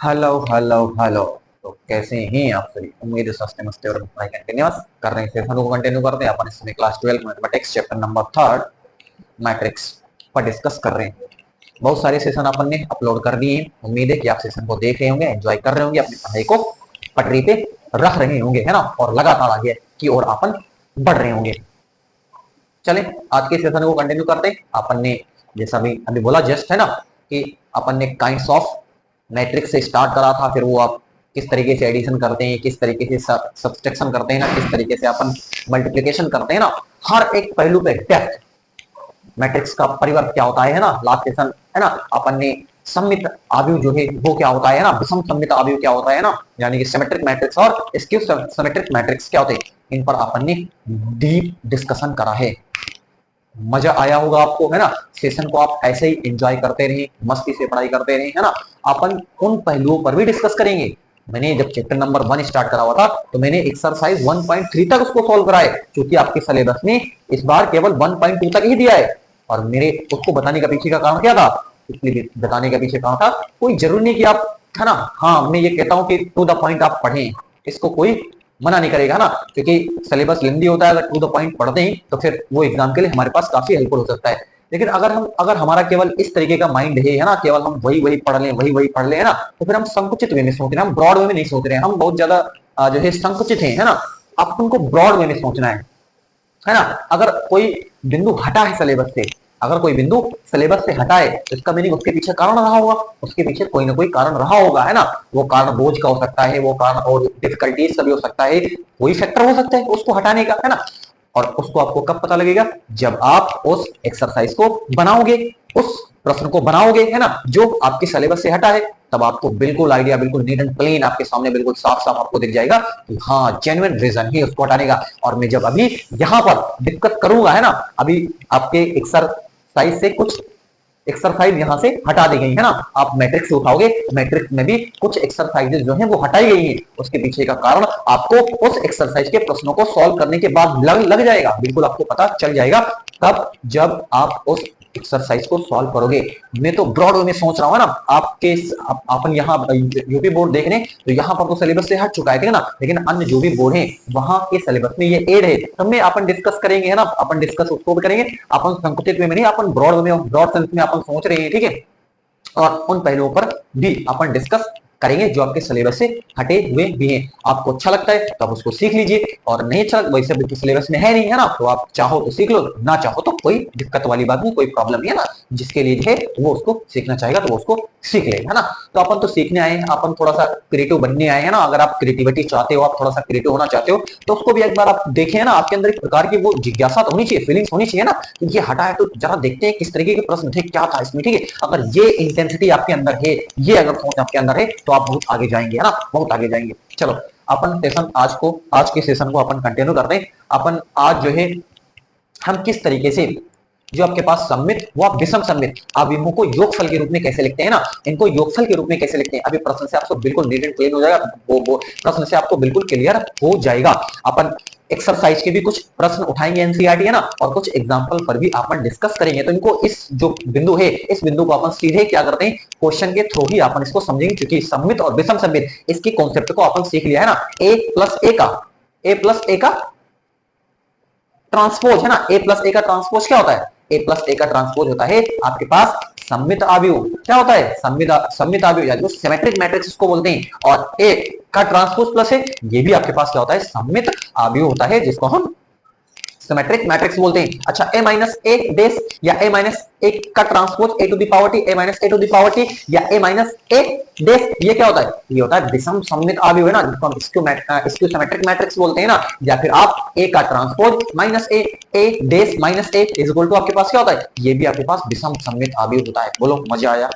Hello hello hello. तो कैसे हैं आप सभी? उम्मीद है स्वस्थ मस्ती और पढ़ाई कंटिन्यूअस कर रहे हैं। सेशन को कंटिन्यू करते हैं। अपन इसमें class 12 mathematics chapter number 3 matrix पर डिस्कस कर रहे हैं। बहुत सारे सेशन अपन ने अपलोड कर दिए हैं। उम्मीद है कि आप सेशन को देख रहे होंगे, एंजॉय कर रहे होंगे, अपनी पढ़ाई को पटरी पे रख रहे होंगे, है ना, और लगातार आगे की ओर अपन बढ़ रहे होंगे। चले आज के सेशन को कंटिन्यू करते हैं। अपन ने जैसा भी अभी बोला जस्ट, है ना, कि अपन ने काइंड्स ऑफ मैट्रिक्स से स्टार्ट करा था। फिर वो आप किस तरीके से एडिशन करते हैं, किस तरीके से सब्सट्रैक्शन करते हैं ना, किस तरीके से अपन मल्टीप्लिकेशन करते हैं ना, हर एक पहलू पे डेप्थ मैट्रिक्स का परिवर्त क्या होता है ना, लास्ट सेशन, है ना, अपन ने सममित आव्यूह जो है वो क्या होता है ना, विषम सममित आव्यूह क्या होता है ना, यानी कि सिमेट्रिक मैट्रिक्स और स्क्यू सिमेट्रिक मैट्रिक्स क्या होते हैं, इन पर अपन ने डीप डिस्कशन करा है। मजा आया होगा आपको, है ना। सेशन को आप ऐसे ही एंजॉय करते रहे, मस्ती से पढ़ाई करते रहे, है ना। अपन उन पहलुओं पर भी डिस्कस करेंगे। मैंने जब चैप्टर नंबर 1 स्टार्ट करा हुआ था तो मैंने एक्सरसाइज 1.3 तक उसको सॉल्व कराए, क्योंकि आपके सिलेबस में इस बार केवल 1.2 तक ही दिया है। और मेरे उसको बताने का पीछे का कारण क्या था, इसलिए बताने का पीछे कारण था, कोई जरूरी नहीं कि आप, है ना, हाँ मैं ये कहता हूँ कि टू द पॉइंट आप पढ़ें, इसको कोई मना नहीं करेगा ना, क्योंकि सिलेबस लेंदी होता है। अगर टू द पॉइंट पढ़ते हैं तो फिर वो एग्जाम के लिए हमारे पास काफी हेल्पफुल हो सकता है। लेकिन अगर हमारा केवल इस तरीके का माइंड है ना, केवल हम वही वही पढ़ लें, वही वही पढ़ लें, है ना, तो फिर हम संकुचित वे में सोच रहे हैं, हम ब्रॉड वे में नहीं सोच रहे हैं, हम बहुत ज्यादा जो है संकुचित है ना। आप उनको ब्रॉड वे में सोचना है ना। अगर कोई बिंदु हटा है सिलेबस से, अगर कोई बिंदु सिलेबस से हटा है तो इसका मीनिंग उसके पीछे कारण रहा होगा, उसके पीछे कोई ना कोई कारण रहा होगा, है ना। वो कारण बोझ का हो सकता है, वो कारण और डिफिकल्टीज का भी हो सकता है, कोई फैक्टर हो सकता है उसको हटाने का, है ना। और उसको आपको कब पता लगेगा, जब आप उस एक्सरसाइज को बनाओगे, उस प्रश्न को बनाओगे, है ना, जो आपके सिलेबस से हटा है। तब आपको बिल्कुल आइडिया, बिल्कुल नीट एंड क्लीन आपके सामने बिल्कुल साफ साफ आपको दिख जाएगा कि हाँ जेन्युइन रीजन ही उसको हटाने का। और मैं जब अभी यहाँ पर दिक्कत करूंगा, है ना, अभी आपके एक्सरसाइज से कुछ एक्सरसाइज यहाँ से हटा दी गई, है ना। आप मैट्रिक्स से उठाओगे, मैट्रिक्स में भी कुछ एक्सरसाइजेज जो है वो हटाई गई है। उसके पीछे का कारण आपको उस एक्सरसाइज के प्रश्नों को सॉल्व करने के बाद लग जाएगा, बिल्कुल आपको पता चल जाएगा तब जब आप उस एक्सरसाइज को सॉल्व करोगे। मैं तो ब्रॉड वे में सोच रहा हूँ ना। आपके अपन यहाँ यूपी बोर्ड देख रहे हैं तो यहाँ पर तो सिलेबस से हट चुका है ना, लेकिन अन्य जो भी बोर्ड है वहां के सिलेबस में ये एड है। तब में अपन डिस्कस करेंगे, है ना, अपन डिस्कस उसको भी करेंगे। अपन संकुचित में नहीं, अपन ब्रॉड में, ब्रॉड सेंस में अपन सोच रहे हैं, ठीक है। और उन पहलुओं पर भी अपन डिस्कस करेंगे जो आपके सिलेबस से हटे हुए भी हैं। आपको अच्छा लगता है तो आप उसको सीख लीजिए, और नहीं अच्छा वैसे भी सिलेबस में है नहीं, है ना, तो आप चाहो तो सीख लो, ना चाहो तो कोई दिक्कत वाली बात नहीं, कोई प्रॉब्लम नहीं, है ना। जिसके लिए है वो उसको सीखना चाहेगा तो वो उसको सीख लेगा, है ना। तो अपन तो सीखने आए हैं, अपन थोड़ा सा क्रिएटिव बनने आए हैं ना। अगर आप क्रिएटिविटी चाहते हो, आप थोड़ा सा क्रिएटिव होना चाहते हो, तो उसको भी एक बार आप देखें ना। आपके अंदर एक प्रकार की वो जिज्ञासा होनी चाहिए, फीलिंग्स होनी चाहिए ना, ये हटा है तो जरा देखते हैं किस तरीके के प्रश्न थे, क्या था इसमें, ठीक है। अगर ये इंटेंसिटी आपके अंदर है, ये अगर सोच आपके अंदर है, तो आप बहुत आगे जाएंगे, है ना, बहुत आगे जाएंगे। चलो अपन सेशन आज के सेशन को अपन कंटिन्यू करते हैं। अपन आज जो है हम किस तरीके से जो आपके पास सममित वो आप विषम सममित अभिमुखों को योगफल के रूप में कैसे लिखते हैं ना, इनको योगफल के रूप में कैसे लिखते हैं, अभी प्रश्न से आपको बिल्कुल नीट एंड क्लीन हो जाएगा। वो प्रश्न से आपको बिल्कुल क्लियर हो जाएगा। अपन एक्सरसाइज के भी कुछ प्रश्न उठाएंगे एनसीईआरटी, है ना, और कुछ एग्जांपल पर भी अपन डिस्कस करेंगे। तो इनको इस जो बिंदु है, इस बिंदु को अपन सीधे क्या करते हैं, क्वेश्चन के थ्रू ही अपन इसको समझेंगे, क्योंकि सममित और विषम सममित इसकी कॉन्सेप्ट को अपन सीख लिया है ना। ए प्लस ए का ट्रांसपोज, है ना, ए प्लस ए का ट्रांसपोज क्या होता है, ए प्लस ए का ट्रांसपोज होता है आपके पास सममित आव्यूह। क्या होता है, सममित आव्यूह, यानी सिमेट्रिक मैट्रिक्स इसको बोलते हैं। और ए का ट्रांसपोज प्लस है, ये भी आपके पास क्या होता है, सममित आव्यूह होता है, जिसको हम सिमेट्रिक मैट्रिक्स बोलते हैं। अच्छा, ए माइनस ए डेस या ए माइनस ए का transpose A to the power T, A minus A to the power T या ए माइनस ए डेस, ये क्या होता है, ये होता है विषम सममित आव्यूह, है ना, जिसको हम स्क्यू सिमेट्रिक मैट्रिक्स बोलते हैं ना। या फिर आप ए का transpose minus A dash minus A is equal to आपके पास क्या होता है, ये भी आपके पास विषम सममित आव्यूह होता है। बोलो मजा आया,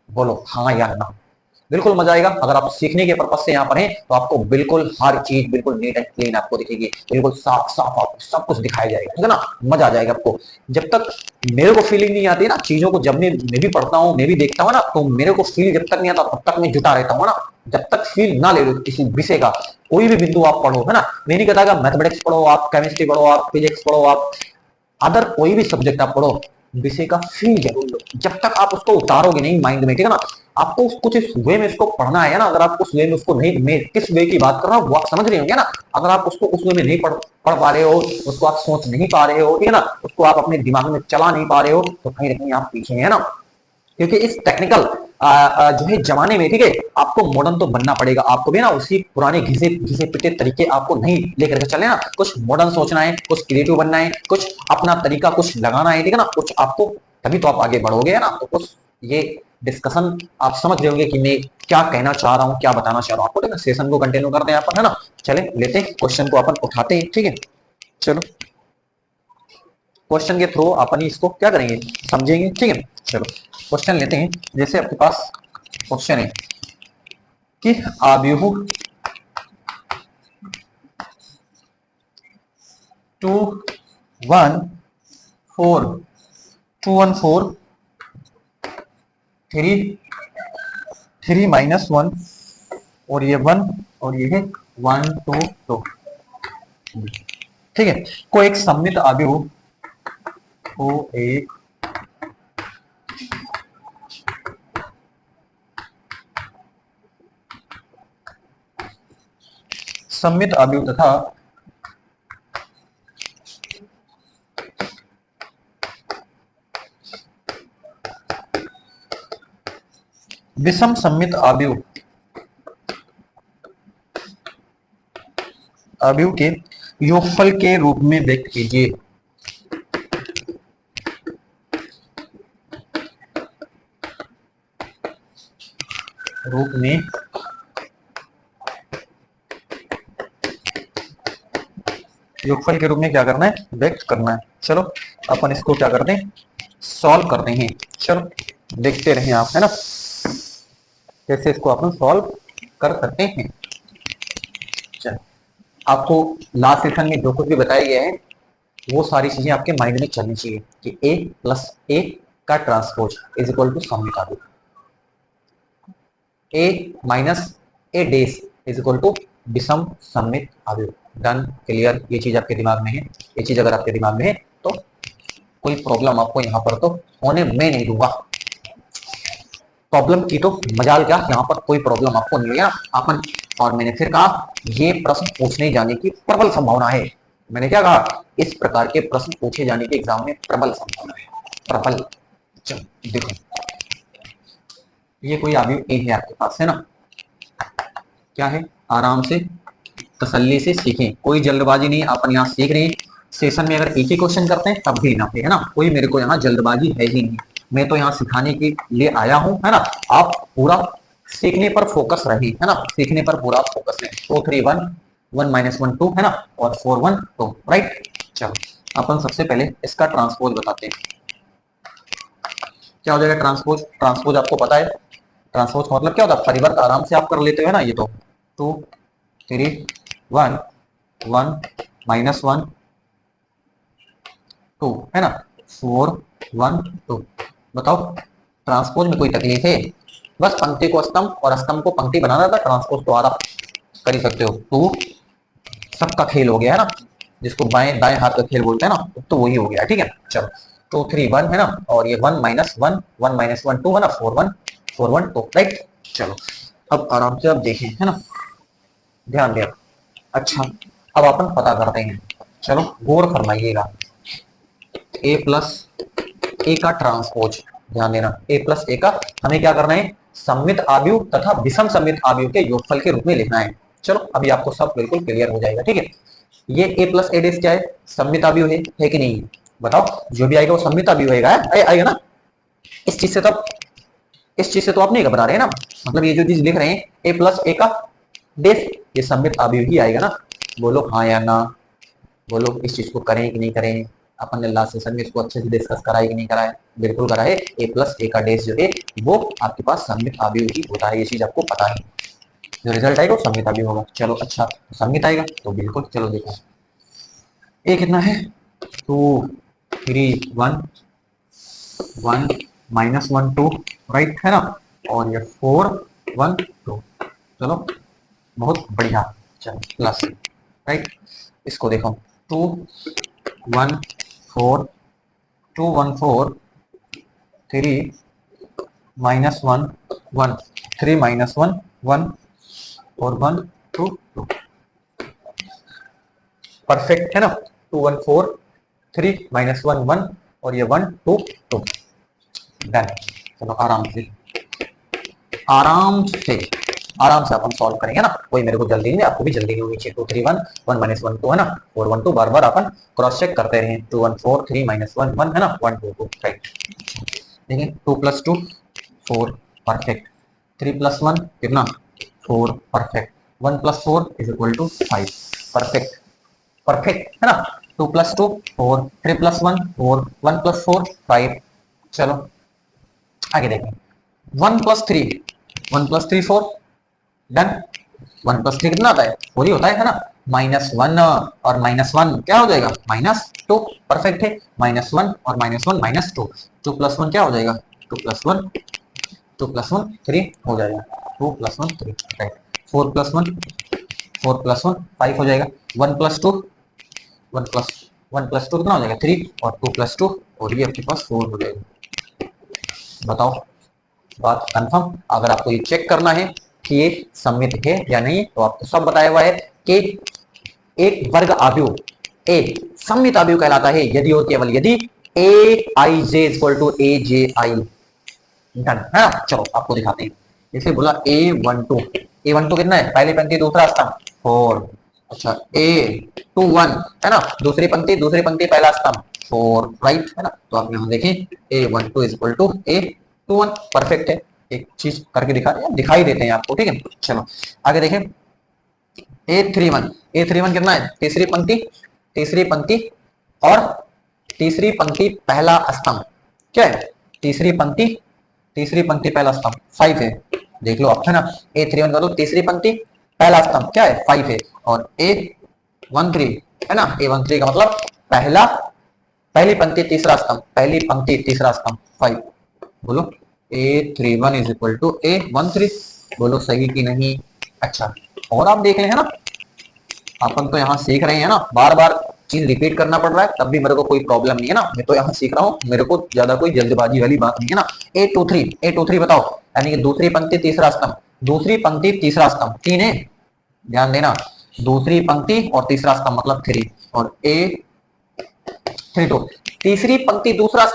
बोलो हाँ या ना। बिल्कुल मजा आएगा। अगर आप सीखने के पर्पज से यहाँ पर हैं तो आपको बिल्कुल हर चीज बिल्कुल नीट एंड क्लीन आपको दिखेगी, बिल्कुल साफ साफ आपको सब कुछ दिखाया जाएगा, ठीक है ना, मजा आ जाएगा आपको। जब तक मेरे को फीलिंग नहीं आती ना चीजों को, जब मैं भी पढ़ता हूँ, मैं भी देखता हूँ ना, तो मेरे को फील जब तक नहीं आता तब तक मैं जुटा रहता हूँ ना। जब तक फील ना ले लो किसी विषय का, कोई भी बिंदु आप पढ़ो, है ना, मैं नहीं कहता मैथमेटिक्स पढ़ो, आप केमिस्ट्री पढ़ो, आप फिजिक्स पढ़ो, आप अदर कोई भी सब्जेक्ट आप पढ़ो, विषय का फील जरूर लो। जब तक आप उसको उतारोगे नहीं माइंड में, ठीक है ना, आपको कुछ इस वे में इसको पढ़ना है ना। अगर आप उस वे में उसको नहीं, मैं किस वे की बात कर रहा हूँ वो आप समझ रहे होंगे ना। अगर आप उसको उस वे में नहीं पढ़ पा रहे हो, उसको आप सोच नहीं पा रहे हो, ठीक है ना, उसको आप अपने दिमाग में चला नहीं पा रहे हो, तो कहीं ना कहीं आप पीछे है ना। क्योंकि इस टेक्निकल जो है जमाने में, ठीक है, आपको मॉडर्न तो बनना पड़ेगा। आपको भी ना उसी पुराने घिसे घिसे पिटे तरीके आपको नहीं लेकर के चले ना। कुछ मॉडर्न सोचना है, कुछ क्रिएटिव बनना है, कुछ अपना तरीका कुछ लगाना है, ठीक है ना, कुछ आपको, तभी तो आप आगे बढ़ोगे, है ना। तो कुछ ये डिस्कशन आप समझ रहे होंगे कि मैं क्या कहना चाह रहा हूँ, क्या बताना चाह रहा हूँ आपको, ठीक है। सेशन को कंटिन्यू करते हैं अपन, है ना। चले लेते हैं क्वेश्चन को अपन उठाते हैं, ठीक है। चलो क्वेश्चन के थ्रू अपन इसको क्या करेंगे, समझेंगे, ठीक है। चलो क्वेश्चन लेते हैं। जैसे आपके पास क्वेश्चन है कि आव्यूह 2 1 4 2 1 4 3 3 - 1 और ये 1 और ये है 1 2 2, ठीक है। को एक सममित आव्यूह को एक सममित आव्यूह तथा विषम सममित आव्यूह आव्यूह के योगफल के रूप में व्यक्त कीजिए। रूप में योगफल के रूप में क्या करना है, व्यक्त करना है। चलो अपन इसको क्या करते हैं, सॉल्व करते हैं। चलो देखते रहें आप, है ना, कैसे इसको अपन सॉल्व कर सकते हैं। चलो आपको लास्ट सेशन में जो कुछ भी बताया गया है वो सारी चीजें आपके माइंड में चलनी चाहिए कि a प्लस ए का ट्रांसपोज इज इक्वल टू सममित आव्यूह, a minus A dash is equal to विषम सममित आव्यूह। डन, क्लियर, ये चीज आपके दिमाग में है। ये चीज अगर आपके दिमाग में है तो कोई प्रॉब्लम आपको यहाँ पर तो होने में नहीं दूंगा। प्रॉब्लम की तो मजाल क्या, यहाँ पर कोई प्रॉब्लम आपको नहीं है अपन। और मैंने फिर कहा ये प्रश्न पूछने जाने की प्रबल संभावना है। मैंने क्या कहा, इस प्रकार के प्रश्न पूछे जाने के एग्जाम में प्रबल संभावना है, प्रबल। चलो देखो, ये कोई आव्यूह ए है आपके पास, है ना। क्या है, आराम से तसल्ली से सीखें, कोई जल्दबाजी नहीं। अपन यहाँ सीख रहे हैं। सेशन में अगर एक ही क्वेश्चन करते हैं तब भी ना, है ना, कोई मेरे को यहाँ जल्दबाजी है ही नहीं। मैं तो यहाँ सिखाने के लिए आया हूँ, है ना। आप पूरा सीखने पर फोकस रही, है ना, सीखने पर पूरा फोकस है। 2 3 1 1 - 1 2, है ना, और 4 1 2, राइट। चलो अपन सबसे पहले इसका ट्रांसपोज बताते हैं। क्या हो जाएगा ट्रांसपोज, ट्रांसपोज आपको पता है ट्रांसपोज का मतलब क्या होता है, परिवर्त आराम से आप कर लेते हो, है ना। ये तो 2 3 1 1 -1 2, है ना, 4 1 2। बताओ ट्रांसपोज में कोई तकलीफ है, बस पंक्ति को स्तंभ और स्तंभ को पंक्ति बनाना था। ट्रांसपोज तो आप कर ही सकते हो। टू सबका खेल हो गया, है ना, जिसको बाएं दाएं हाथ का खेल बोलते हैं ना, तो वही हो गया, ठीक है। चलो 2 3 1, है ना, और ये 1 - 1 1 - 1 2, है ना, 4 1 4 1 2, राइट। चलो अब आराम से आप देखें, है ना, ध्यान दें। अच्छा अब अपन पता करते हैं। चलो गौर फरमाइएगा, ए प्लस ए का ट्रांसपोज, ध्यान देना, ए प्लस ए का हमें क्या करना है, सममित आव्यूह तथा विषम सममित आव्यूह के योगफल के रूप में लिखना है। चलो अभी आपको सब बिल्कुल क्लियर हो जाएगा, ठीक है। ये ए प्लस ए डेस क्या है, सममित आव्यूह है कि नहीं, बताओ। जो भी आएगा वो सममित आव्यूह आएगा ना। इस चीज से तो इस चीज से तो आप नहीं घबरा रहे हैं ना। मतलब ये जो चीज लिख रहे हैं ए प्लस ए का डेस, ये सममित आव्यूह ही आएगा ना। बोलो हाँ या ना, बोलो इस चीज को करें कि नहीं करें। अपन ने लास्ट सेशन में इसको अच्छे से डिस्कस करा है कि नहीं करा है, बिल्कुल करा है। ए प्लस ए का डेस जो है वो आपके पास सममित आव्यूह ही होता है, ये चीज आपको पता है। जो रिजल्ट आएगा वो सममित आव्यूह होगा। चलो अच्छा सममित आएगा तो बिल्कुल, चलो देखो ए कितना है, 2 3 1 1 -1 2, राइट, है ना, और ये 4 1 2। चलो बहुत बढ़िया, चलो प्लस, राइट। इसको देखो 2 1 4 2 1 4 3 -1 1, 3 माइनस 1 1 और 1 2 2, परफेक्ट है ना। 2 1 4, 3 माइनस 1 1 और ये 1 2 2, डन। चलो आराम से आराम से अपन सॉल्व करेंगे ना, कोई मेरे को जल्दी नहीं, आपको भी जल्दी नहीं होगी। 2 3 1 1 माइनस 1 2 है ना, 4 1 2, बार बार अपन क्रॉस चेक करते रहे। 2 1 4, 3 माइनस 1 1 है ना, 1 2 2, राइट। देखिए 2 प्लस 2 4, परफेक्ट। 3 प्लस 1 कितना 4, perfect. 1 plus 4 is equal to 5, perfect. Perfect है ना। 2 प्लस 2 4, 3 प्लस 1 4, 1 प्लस 4 5। चलो आगे देखें। 1 प्लस 3, 1 प्लस 3 4, डन। 1 प्लस 3 कितना आता है 4 ही होता है ना। माइनस 1 और माइनस 1 क्या हो जाएगा -2, परफेक्ट है। -1 और -1 -2, 2 प्लस 1 क्या हो जाएगा 2 प्लस 1 2 प्लस 1 3 हो जाएगा। 2 प्लस 1 3, राइट। 4 प्लस 1 4 प्लस 1 5 हो जाएगा। 1 प्लस 2 1 प्लस 1 प्लस 2 कितना हो जाएगा 3 और 2 प्लस 2 और ये आपके पास 4 हो जाएगा। बताओ बात कंफर्म। अगर आपको ये चेक करना है कि ये सममित है या नहीं, तो आपको सब बताया हुआ है कि एक वर्ग आव्यूह ए सममित आव्यूह कहलाता है यदि और केवल यदि a i j equal to a j i, done है ना। चलो आपको दिखाते हैं। जैसे बोला A12 कितना है पहली पंक्ति दूसरा स्तंभ 4, अच्छा A21 है ना, दूसरी पंक्ति पहला स्तंभ 4, राइट है ना। तो आप यहाँ देखें A12 is equal to A21, perfect है। एक चीज करके दिखाई देते हैं आपको, ठीक है। चलो आगे देखें। A31 कितना है तीसरी पंक्ति और तीसरी पंक्ति पहला स्तंभ क्या है, तीसरी पंक्ति पहला स्तंभ 5 है। देख लो आप है ना। A31 का तो तीसरी पंक्ति पहला स्तंभ क्या है 5 है। और A13 है ना, A13 का मतलब पहली पंक्ति तीसरा स्तंभ 5। बोलो A31 is equal to A13, बोलो सही कि नहीं। अच्छा और आप देख रहे हैं ना, अपन तो यहाँ सीख रहे हैं ना, बार बार चीज रिपीट करना पड़ रहा है, तब भी मेरे को कोई प्रॉब्लम नहीं है ना। मैं तो यहाँ सीख रहा हूँ, मेरे को ज्यादा कोई जल्दबाजी वाली बात नहीं है ना। A23 बताओ, यानी कि दूसरी पंक्ति तीसरा स्तंभ 3 है, ध्यान देना। दूसरी पंक्ति और तीसरा स्तंभ मतलब 3, और A32 तीसरी पंक्ति दूसरा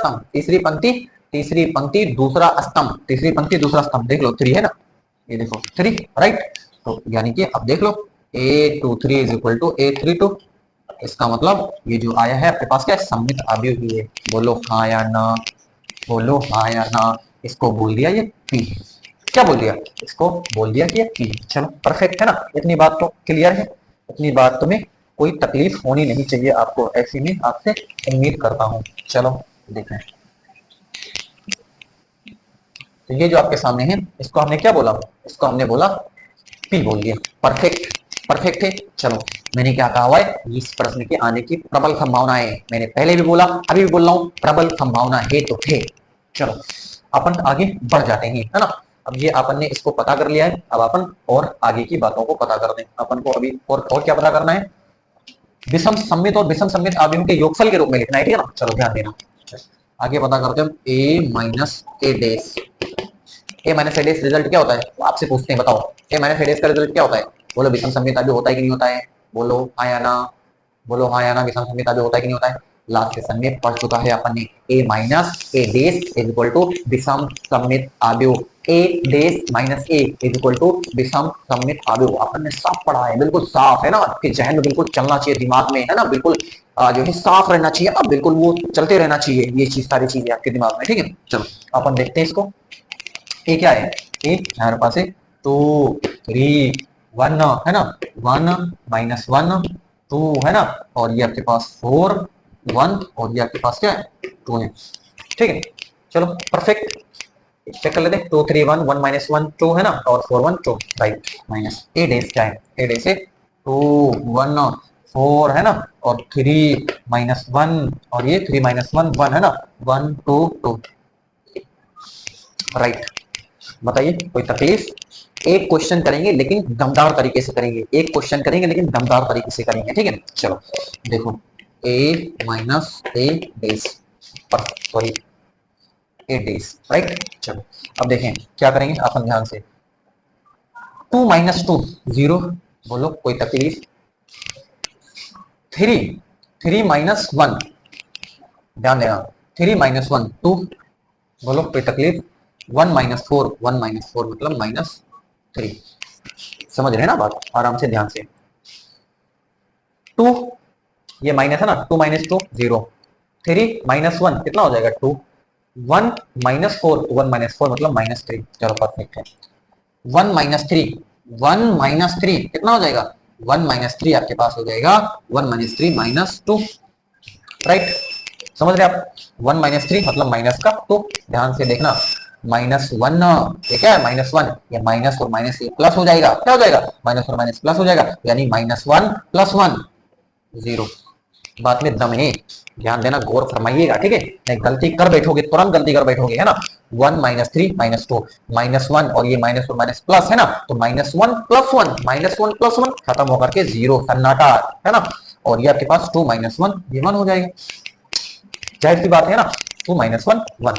स्तंभ देख लो 3 है ना, ये देखो 3, राइट। तो यानी कि अब देख लो A23 is equal to A32, इसका मतलब ये जो आया है आपके पास क्या है सममित आव्यूह ही है। बोलो हाँ या ना। इसको बोल दिया ये P, क्या बोल दिया, इसको बोल दिया कि ये P। चलो परफेक्ट है ना, इतनी बात तो क्लियर है, इतनी बात तो में कोई तकलीफ होनी नहीं चाहिए आपको, ऐसी में आपसे उम्मीद करता हूँ। चलो देखें, तो ये जो आपके सामने है इसको हमने क्या बोला, इसको हमने बोला P बोल दिया, परफेक्ट है। चलो मैंने क्या कहा हुआ है, इस प्रश्न के आने की प्रबल संभावना है। मैंने पहले भी बोला अभी भी बोल रहा हूँ, प्रबल संभावना है तो है। चलो अपन आगे बढ़ जाते हैं, है ना। अब ये अपन ने इसको पता कर लिया है, अब अपन और आगे की बातों को पता करते हैं। अपन को अभी और क्या पता करना है, विषम सममित और विषम सममित आव्यूहों के योगफल के रूप में लिखना है, ठीक है ना। चलो ध्यान देना, आगे पता करते हैं। A minus A dash result क्या होता है, आपसे पूछते हैं, बताओ A माइनस ए डैश का रिजल्ट क्या होता है। बोलो विषम सममित आव्यूह होता है कि नहीं होता है, बोलो हाँ या ना, विषम सममित आव्यूह होता है कि नहीं होता है। लास्ट सेशन में पढ़ चुका है अपन ने, A minus A dash is equal to विषम सममित आव्यूह, A dash minus A is equal to विषम सममित आव्यूह। अपन ने साफ पढ़ा है, बिल्कुल साफ है ना, आपके जहन में बिल्कुल चलना चाहिए, दिमाग में है ना, बिल्कुल जो है साफ रहना चाहिए, अब बिल्कुल वो चलते रहना चाहिए, ये चीज सारी चीजें आपके दिमाग में, ठीक है। चलो अपन देखते हैं इसको। ए क्या है, ए हमारे पास है 2 3 1 है ना, 1 माइनस 1 2 है ना, और ये आपके पास 4 1 और ये आपके पास क्या है 2 है, ठीक है। चलो परफेक्ट, चेक कर लेते हैं। 2 3 1 1 माइनस 1 2 है ना, और 4 1 2, राइट। माइनस ए डैश क्या है, ए डैश है 2 1 4 है ना, और 3 माइनस 1 और ये 3 माइनस 1 1 है ना, 1 2 2, राइट। बताइए कोई तकलीफ। एक क्वेश्चन करेंगे लेकिन दमदार तरीके से करेंगे, ठीक है। चलो देखो A minus A dash, sorry 8 days, right. चलो अब देखें क्या करेंगे अपन ध्यान से। 2 माइनस 2 0, बोलो कोई तकलीफ। 3 माइनस 1, ध्यान देना, 3 माइनस 1 2, बोलो कोई तकलीफ। 1 माइनस 4, 1 माइनस 4 मतलब -3। समझ रहे हैं ना बात, आराम से ध्यान से। 2, ये माइनस है ना, 2 माइनस 2 0। 3 माइनस 1 कितना हो जाएगा 2। 1 माइनस 4, 1 माइनस 4 मतलब -3। चलो परफेक्ट है। 1 माइनस 3, 1 माइनस 3 कितना हो जाएगा 1 माइनस 3 आपके पास हो जाएगा 1 माइनस 3 -2, राइट। समझ रहे आप, 1 माइनस 3 मतलब माइनस का, तो ध्यान से देखना, -1 ये क्या है -1, ये माइनस और माइनस ये प्लस हो जाएगा, क्या हो जाएगा माइनस और माइनस प्लस हो जाएगा, यानी -1 + 1 0। बात में दम है, ध्यान देना, गौर फरमाइएगा, ठीक है। नहीं गलती कर बैठोगे, तुरंत गलती कर बैठोगे, है ना। 1 माइनस 3 -2 -1 और ये माइनस और माइनस प्लस है ना, तो -1 + 1 -1 + 1 खत्म होकर के 0 सन्नाटा, है ना। और ये आपके पास 2 माइनस 1 ये 1 हो जाएगा, जाहिर सी बात है ना। 2 माइनस 1 1।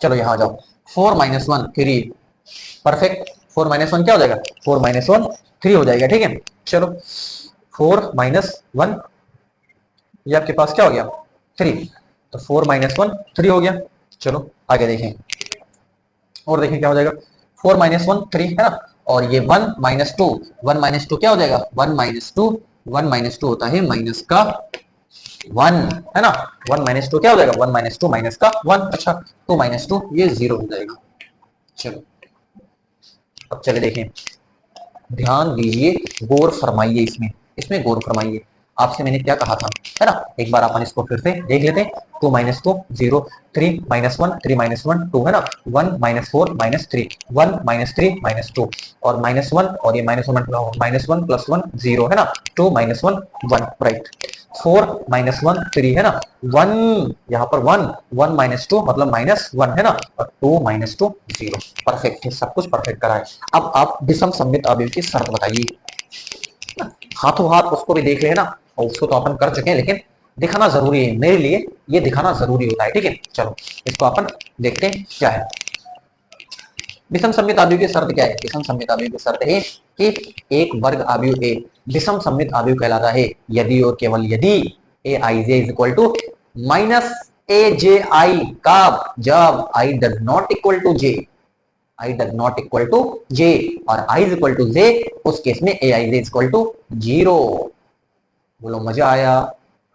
चलो यहाँ आ जाओ, 4 माइनस 1 3, परफेक्ट। 4 माइनस 1 क्या हो जाएगा 4 माइनस 1 3 हो जाएगा, ठीक है। चलो 4 माइनस 1 ये आपके पास क्या हो गया 3, तो 4 माइनस 1 3 हो गया। चलो आगे देखें, और देखें क्या हो जाएगा। 4 माइनस 1 3 है ना, और ये 1 माइनस 2, 1 माइनस 2 क्या हो जाएगा 1 माइनस 2, 1 माइनस 2 होता है माइनस का 1, है ना। 1 माइनस 2 क्या हो जाएगा 1 माइनस 2 माइनस का 1, अच्छा 2 माइनस 2 ये 0 हो जाएगा। चलो अब चले देखें, ध्यान दीजिए, गौर फरमाइए, इसमें इसमें गौर फरमाइए। आपसे मैंने क्या कहा था, है ना। एक बार अपन इसको फिर से देख लेते हैं। 2 माइनस 2 0, 3 माइनस 1 3 माइनस 1 2, है ना। 1 माइनस 4 -3, 1 माइनस 3 -2 और -1 और ये -1 + 1 0, है ना। 2 माइनस 1 1, राइट। 4 माइनस 1 3 है ना, 1 यहाँ पर 1 1 माइनस 2 मतलब -1, है ना, और 2 माइनस 2 0, परफेक्ट है, सब कुछ परफेक्ट करा है। अब आप विषम सममित अवयव की शर्त बताइए, हाथों हाथ उसको भी देख लेना, और उसको तो अपन कर चुके हैं, लेकिन दिखाना जरूरी है, मेरे लिए ये दिखाना जरूरी होता है, ठीक है। चलो इसको अपन देखते हैं क्या है। विषम सममित अवयव की शर्त क्या है, विषम सममित अवयव की शर्त है कि एक वर्ग अवयव ए विषम सममित अवयव कहलाता है यदि और केवल यदि a i j is equal to minus a j i, कब, जब i does not equal to j, i does not equal to j, और i is equal to j, उस केस में ए आई जे इक्वल टू 0। बोलो मजा आया,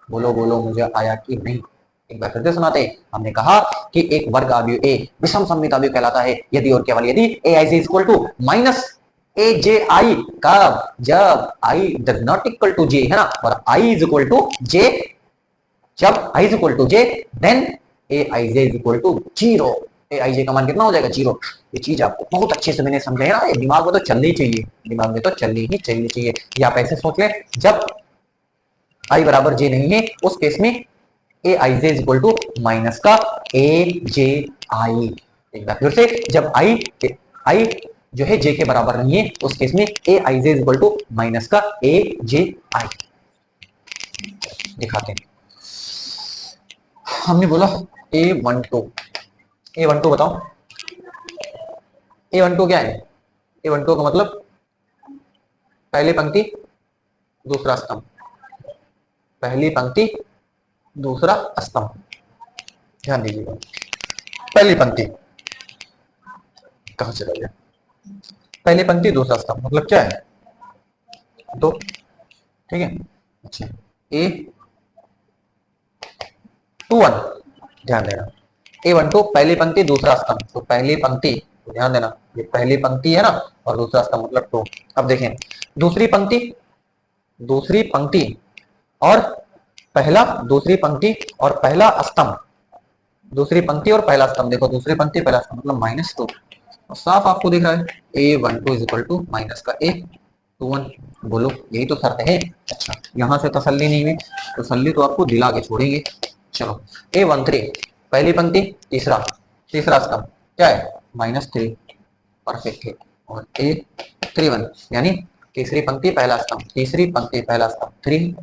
बोलो बोलो मजा आया कि नहीं। एक बार फिर से सुनाते हैं। हमने कहा कि एक वर्ग अवयव ए विषम सममित अवयव कहलाता है यदि और केवल यदि a i equal to minus a j i, कब, जब i does not equal to j, है ना, और i is equal to j, जब i is equal to j, then a i j is equal to 0। A i j का मान कितना हो जाएगा 0। ये चीज आपको बहुत अच्छे से मैंने समझाया ना, ये दिमाग में तो चलनी चाहिए, दिमाग में तो चलनी ही चाहिए। या आप ऐसे सोच ले, जब आई बराबर जे नहीं है उस केस में ए i j equal to minus का ए जे आई। एक बार फिर से, जब आई जो है जे के बराबर नहीं है उस केस में ए i j equal to minus का ए जे आई। दिखाते हैं, हमने बोला A12, A12 बताओ, A12 क्या है। A12 का मतलब पहली पंक्ति दूसरा स्तंभ, पहली पंक्ति दूसरा स्तंभ, ध्यान दीजिएगा। पहली पंक्ति कहां चला गया, पहली पंक्ति दूसरा स्तंभ मतलब क्या है 2, ठीक है। अच्छा A21, ध्यान देना, A12 पहली पंक्ति दूसरा स्तंभ, तो पहली पंक्ति, ध्यान देना ये पहली पंक्ति है ना, और दूसरा स्तंभ मतलब 2। अब देखें दूसरी पंक्ति, दूसरी पंक्ति और पहला, दूसरी पंक्ति और पहला स्तंभ, दूसरी पंक्ति और पहला स्तंभ, देखो दूसरी पंक्ति पहला स्तंभ मतलब -2, और साफ आपको दिख रहा है A12 is equal to minus का A21। बोलो यही तो शर्त है। अच्छा यहां से तसल्ली नहीं हुई, तसल्ली तो आपको दिला के छोड़ेंगे। चलो A13 पहली पंक्ति तीसरा, तीसरा स्तंभ क्या है -3, परफेक्ट है। और A31 यानी तीसरी पंक्ति पहला स्तंभ, तीसरी पंक्ति पहला स्तंभ 3,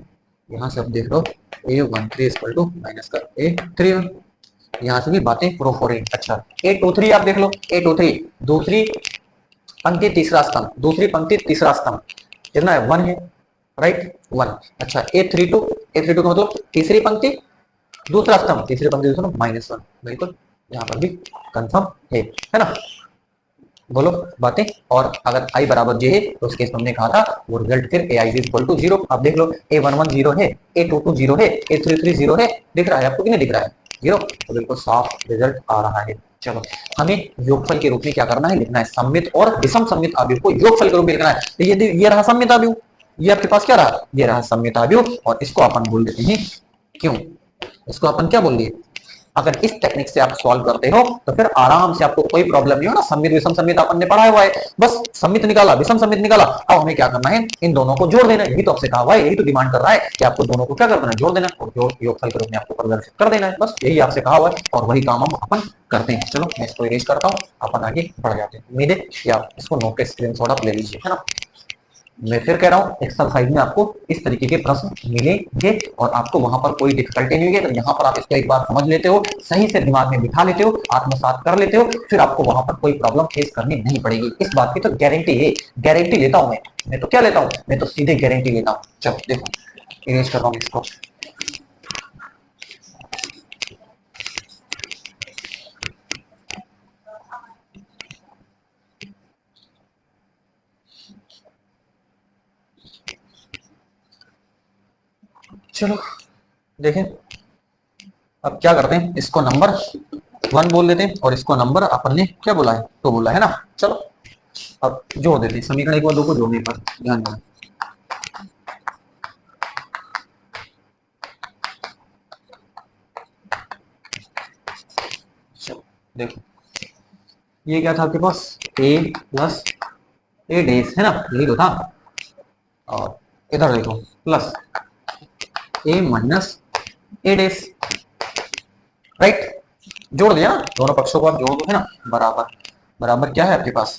यहाँ से अब देख लो A13 इक्वल टू माइनस का A31। यहाँ से भी बातें प्रूफ हो रही। अच्छा 823 आप देख लो, 823 दूसरी पंक्ति तीसरा स्तंभ, दूसरी पंक्ति तीसरा स्तंभ कितना है 1 है, राइट 1। अच्छा 832, 832 का मतलब तीसरी पंक्ति दूसरा स्तंभ, तीसरी पंक्ति दूसरा -1, बिल्कुल यहाँ पर भी कंफर्म है ना। बोलो बातें। और अगर i बराबर j है तो उस केस में हमने कहा था वो रिजल्ट फिर ai इज इक्वल टू 0। आप देख लो a11 0 है, a22 0 है, a33 0 है, दिख रहा है आपको कि नहीं दिख रहा है 0, तो बिल्कुल साफ रिजल्ट आ रहा है। चलो हमें योगफल के रूप में क्या करना है, लिखना है सममित और विषम सममित अवयव को योगफल के रूप में लिखना है। तो ये रहा सममित अवयव, ये आपके पास क्या रहा, ये रहा सममित अवयव, और इसको अपन बोल देते हैं क्यों, इसको अपन क्या बोल दिए, अगर इस टेक्निक से आप सॉल्व करते हो तो फिर आराम से आपको कोई प्रॉब्लम नहीं हो ना। सममित विषम सममित अपन ने पढ़ा हुआ है, बस सममित निकाला विषम सममित निकाला, अब हमें क्या करना है, इन दोनों को जोड़ देना है। यही तो आपसे कहा हुआ है, यही तो डिमांड कर रहा है कि आपको दोनों को क्या करना है, जोड़ देना और जो योगफल के रूप में आपको प्रदर्शित कर देना है, बस यही आपसे कहा हुआ है और वही काम हम अपन करते हैं। चलो मैं इसको इरेज करता हूँ, अपन आगे बढ़ जाते हैं। उम्मीद है कि आप इसको नोट के स्क्रीनशॉट आप ले लीजिए, है ना। मैं फिर कह रहा हूँ एक्सरसाइज में आपको इस तरीके के प्रश्न मिलेंगे और आपको वहां पर कोई डिफिकल्टी नहीं होगी। तो यहाँ पर आप इसको एक बार समझ लेते हो, सही से दिमाग में बिठा लेते हो, आत्मसात कर लेते हो, फिर आपको वहां पर कोई प्रॉब्लम फेस करनी नहीं पड़ेगी। इस बात की तो गारंटी है, गारंटी लेता हूँ मैं तो क्या लेता हूँ, मैं तो सीधे गारंटी लेता हूँ। चलो देखो इरेज कर रहा हूँ इसको। चलो देखें अब क्या करते हैं, इसको नंबर 1 बोल देते हैं और इसको नंबर अपन ने क्या बोला है, 2 बोला है ना। चलो अब जोड़ देते हैं समीकरण 1 और 2 को जोड़ने पर ध्यान देना। चलो देखो ये क्या था आपके पास, a प्लस ए डेस है ना, यही तो था। और इधर देखो plus a minus A dash, right. जोड़ दिया ना, दोनों पक्षों को आप जोड़ दो है ना, बराबर बराबर क्या है आपके पास,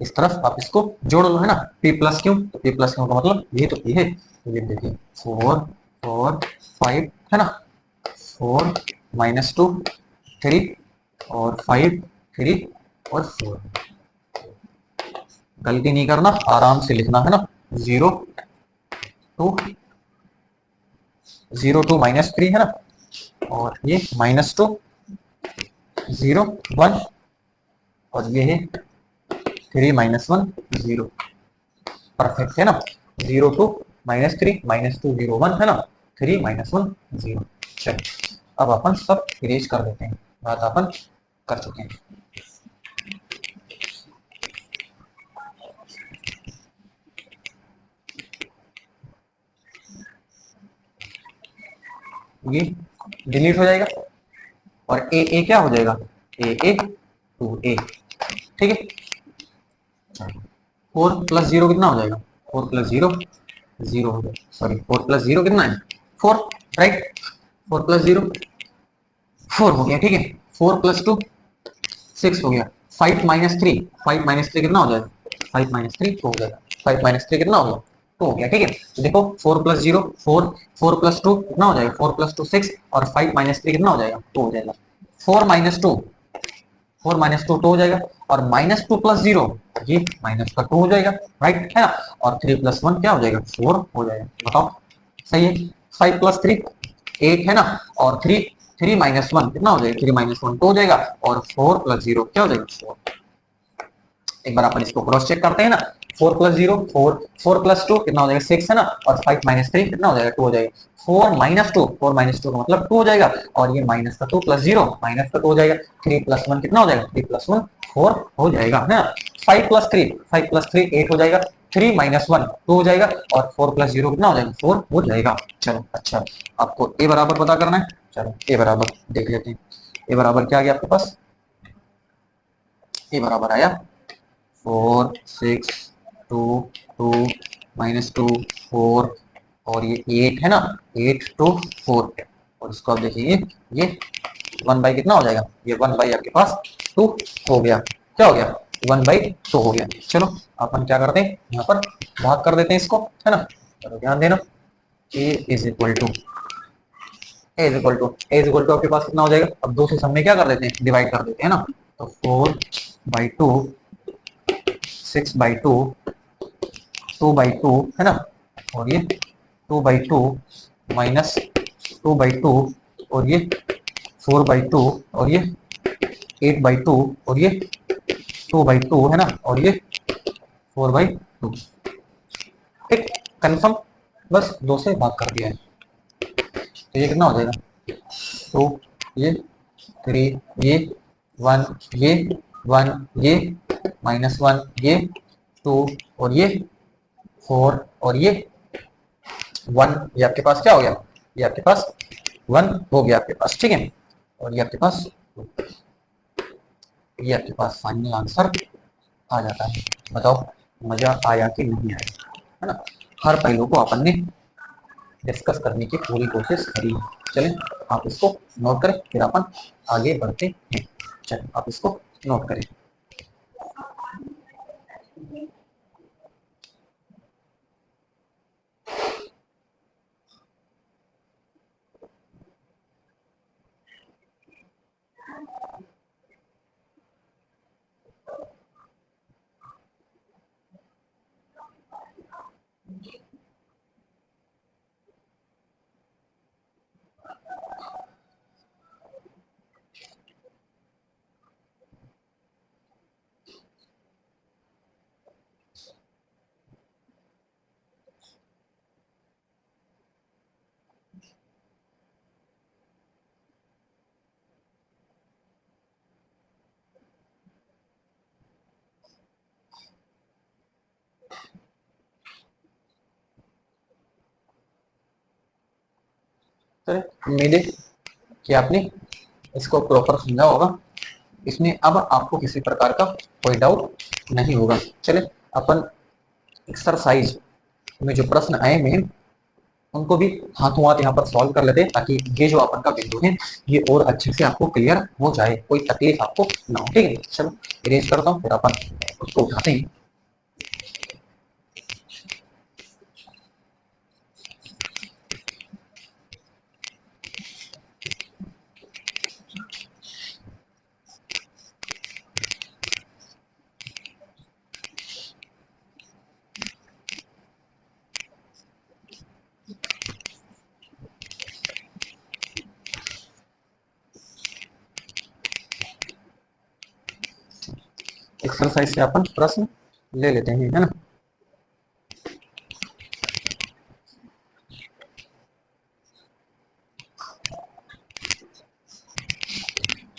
इस तरफ आप इसको जोड़ लो है ना। p प्लस क्यों, तो p प्लस क्यों का मतलब ये तो p है, तो ये देखिए 4 4 5 है ना, 4 -2 3 और 5 3 और 4। गलती नहीं करना, आराम से लिखना है ना। 0 2 0 2 -3 है ना, और ये -2 0 1 और ये है 3 -1 0, परफेक्ट है ना। 0 2 -3 -2 0 1 है ना, 3 -1 0। चलिए अब अपन सब इरेज कर देते हैं, बात अपन कर चुके हैं। ये डिलीट हो जाएगा और ए क्या हो जाएगा, ए 2a, ठीक है। 4 + 0 कितना हो जाएगा, 4 + 0 0 हो जाएगा, सॉरी 4 + 0 कितना है 4, राइट। 4 + 0 4 हो गया, ठीक है। 4 + 2 6 हो गया। 5 - 3 5 - 3 कितना हो जाएगा, 5 - 3 2 हो जाएगा। 5 - 3 कितना हो गया 2 हो गया, ठीक है। तो देखो 4 + 0 4, 4 + 2 कितना हो जाएगा, 4 + 2 6 और 5 - 3 कितना हो जाएगा 2 हो जाएगा। 4 - 2 4 - 2 2 हो जाएगा और -2 + 0 ये माइनस का 2 हो जाएगा, राइट है ना। और 3 + 1 क्या हो जाएगा 4 हो जाएगा, बताओ सही है। 5 + 3 8 है ना, और 3 3 - 1 कितना हो जाएगा, 3 - 1 2 हो जाएगा और 4 + 0 क्या हो जाएगा 4। एक बार अपन इसको क्रॉस चेक करते हैं ना। 4 + 0 4, 4 + 2 कितना हो जाएगा 6 है ना, और 5 - 3 कितना हो जाएगा 2 हो जाएगा। 4 - 2 4 - 2 का मतलब 2 हो जाएगा और ये माइनस का 2 + 0 माइनस का 2 हो जाएगा। 3 + 1 कितना हो जाएगा, 3 + 1 4 हो जाएगा है ना। 5 + 3 5 + 3 8 हो जाएगा। 3 - 1 2 हो जाएगा और 4 + 0 कितना हो जाएगा 4 हो जाएगा। चलो अच्छा आपको ए बराबर पता करना है, चलो ए बराबर देख लेते हैं। ए बराबर क्या आ गया आपके पास, ए बराबर आया 4 6 2 2 -2 4 और ये 8 है ना, 8 2 4 और इसको आप देखिए ये 1 कितना हो जाएगा, ये 1 आपके पास 2 हो गया। क्या हो गया 1/2 हो गया। चलो अपन क्या करते हैं यहाँ पर भाग कर देते हैं इसको, है ना। चलो ध्यान देना, a = A is equal to आपके पास कितना हो जाएगा, अब दो से सम में क्या कर देते हैं, डिवाइड कर देते हैं ना, तो 4/2, 6/2, 2/2 है ना, और ये 2/2 माइनस 2/2, और ये 4/2, और ये 8/2, और ये 2/2 है ना, और ये 4/2। ठीक, कंफर्म, बस दो से भाग कर दिया है, तो ये कितना हो जाएगा, तो ये 3, ये 1, ये 1, ये -1, ये 2, और ये 4, और ये 1, ये आपके पास क्या हो गया, ये आपके पास 1 हो गया आपके पास, ठीक है, और ये आपके पास, ये आपके पास फाइनल आंसर आ जाता है। बताओ मजा आया कि नहीं आया, है ना, हर पहलू को अपन ने डिस्कस करने की पूरी कोशिश करी। चलें आप इसको नोट करें, फिर अपन आगे बढ़ते हैं। चलें आप इसको नोट करें। चलें, उम्मीद है कि आपने इसको प्रॉपर समझा होगा, इसमें अब आपको किसी प्रकार का कोई डाउट नहीं होगा। चले अपन एक्सरसाइज में जो प्रश्न आए हैं उनको भी हाथों हाथ यहाँ पर सॉल्व कर लेते हैं, ताकि ये जो अपन का बिंदु है ये और अच्छे से आपको क्लियर हो जाए, कोई तकलीफ आपको ना हो। ठीक है, चलो इरेज करता हूँ, फिर अपन उसको उठाते हैं। एक्सरसाइज से अपन प्रश्न ले लेते हैं, है ना।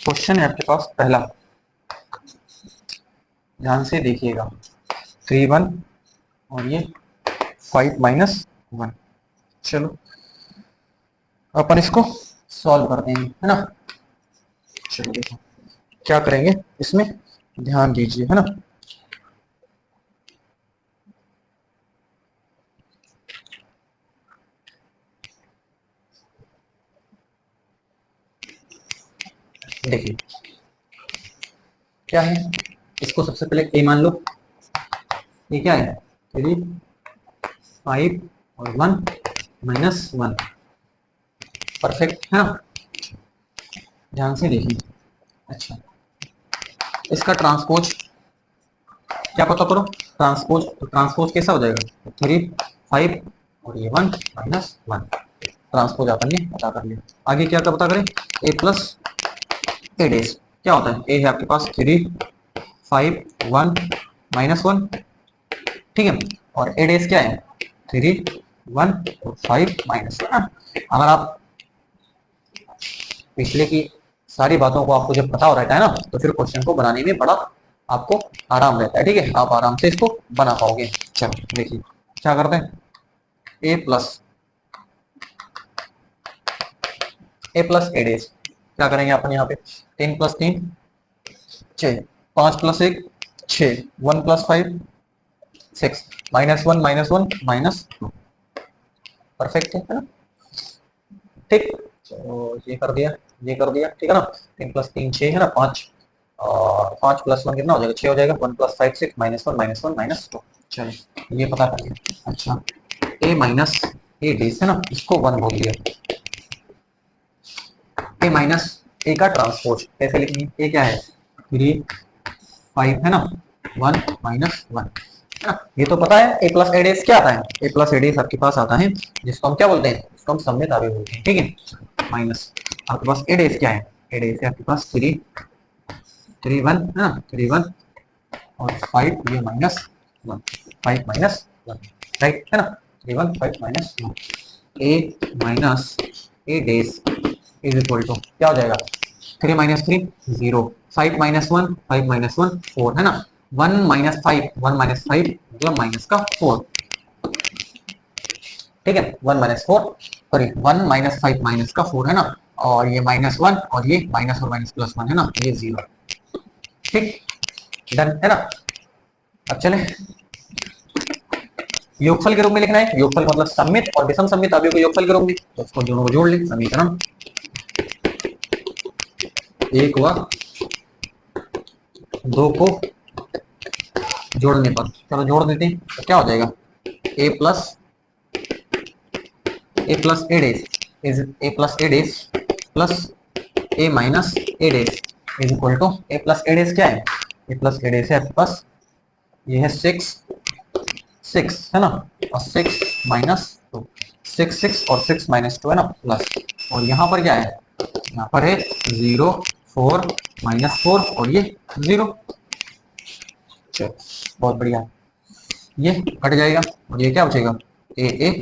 क्वेश्चन है आपके पास पहला, ध्यान से देखिएगा, 3/1 और ये 5 - 1। चलो अपन इसको सॉल्व करते हैं, है ना। चलो देखो क्या करेंगे इसमें, ध्यान दीजिए, है ना। देखिए क्या है, इसको सबसे पहले ए मान लो, ये क्या है 3, 5 और 1 -1, परफेक्ट है ना। ध्यान से देखिए, अच्छा इसका ट्रांसपोज क्या पता करो, ट्रांसपोज, तो ट्रांसपोज कैसा हो जाएगा, 3, 5 और ये 1 -1, ट्रांसपोज अपन ने पता कर लिया। आगे क्या पता करें, ए प्लस ए डेज क्या होता है, ए है आपके पास 3, 5, 1 -1, ठीक है, और ए डेज क्या है 3, 1 और 5 -1। अगर आप पिछले की सारी बातों को आपको जब पता हो रहता है ना, तो फिर क्वेश्चन को बनाने में बड़ा आपको आराम रहता है, ठीक है, आप आराम से इसको बना पाओगे। चलो देखिए क्या करते हैं, ए प्लस ए डेज क्या करेंगे अपन यहाँ पे, 3 + 3 6, 5 + 1 6, 1 + 5 6, -1 -1 -2, परफेक्ट है ना। ठीक, तो ये कर दिया, ये कर दिया, ठीक है ना। 3 + 3 6 है ना, 5 और 5 + 1 कितना हो जाएगा, 6 हो जाएगा। 1 + 5 6 -1 -1 -2, चलिए ये पता कर लिया। अच्छा ए माइनस ए डेज है ना, इसको 1 बोल दिया, ए माइनस ए का ट्रांसपोज कैसे लिखेंगे, ए क्या है 3 5 है ना, 1 माइनस 1 है ना, ये तो पता है। ए प्लस ए डेज क्या आता है, ए प्लस ए डेज आपके पास आता है जिसको हम क्या बोलते हैं, जिसको हम सम्मित अवयव बोलते हैं, ठीक है। माइनस आपके पास ए डेज क्या है, ए डेज है आपके पास 3 3 1 है ना, 3 1 और 5 ये माइनस 1, 5 माइनस 1 राइट है ना, 3 1 5 minus 1, A minus A dash is equal to क्या हो जाएगा 3 माइनस 3 0, 5 माइनस 1 5 माइनस 1 4 है ना, 1 माइनस 5 1 माइनस 5 मतलब माइनस का 4, ठीक है। 1 माइनस 4 सॉरी 1 माइनस 5 माइनस का 4 है ना, और ये माइनस 1 और ये माइनस और माइनस प्लस 1 है ना, ये 0, ठीक डन है ना। अब चले योगफल के रूप में लिखना है, योगफल मतलब सम्मित और विषम सम्मित अवयव को योगफल के रूप में, तो इसको दोनों को जोड़ ले, समीकरण 1 व 2 को जोड़ने पर, चलो जोड़ देते हैं, तो क्या हो जाएगा a plus a dash is a plus a dash plus a minus A dash is equal to a plus a dash क्या है, ए प्लस ए डेज है आपके पास ये है 6 6 है ना, और 6 माइनस 2 6 6 और 6 माइनस 2 है ना प्लस, और यहाँ पर क्या है, यहाँ पर है 0 4 माइनस 4 और ये 0, चलो बहुत बढ़िया, ये कट जाएगा और ये क्या बचेगा ए